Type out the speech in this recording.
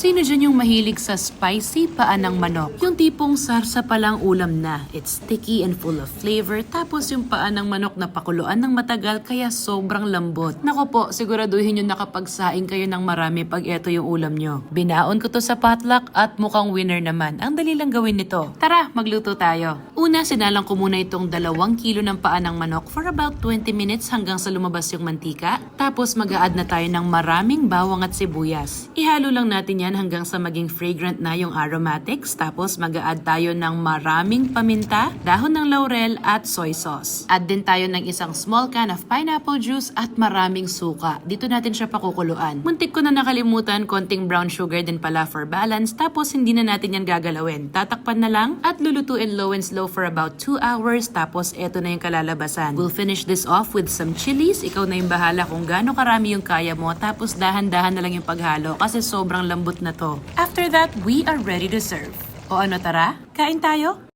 Sino dyan yung mahilig sa spicy paan ng manok? Yung tipong sarsa palang ulam na. It's sticky and full of flavor. Tapos yung paan ng manok na pakuluan ng matagal kaya sobrang lambot. Nako po, siguraduhin nyo nakapagsaing kayo ng marami pag eto yung ulam nyo. Binaon ko to sa potluck at mukhang winner naman. Ang dali lang gawin nito. Tara, magluto tayo. Una, sinalang ko muna itong 2 kilo ng paan ng manok for about 20 minutes hanggang sa lumabas yung mantika. Tapos mag-a-add na tayo ng maraming bawang at sibuyas. Ihalo lang natin yan hanggang sa maging fragrant na yung aromatics. Tapos mag-a-add tayo ng maraming paminta, dahon ng laurel at soy sauce. Add din tayo ng isang small can of pineapple juice at maraming suka. Dito natin siya pakukuluan. Muntik ko na nakalimutan, konting brown sugar din pala for balance. Tapos hindi na natin yan gagalawin. Tatakpan na lang at lulutuin low and slow for about 2 hours. Tapos eto na yung kalalabasan. We'll finish this off with some chilies. Ikaw na yung bahala kung gaano karami yung kaya mo. Tapos dahan-dahan na lang yung paghalo kasi sobrang lambot na to. After that, we are ready to serve. O ano, tara? Kain tayo?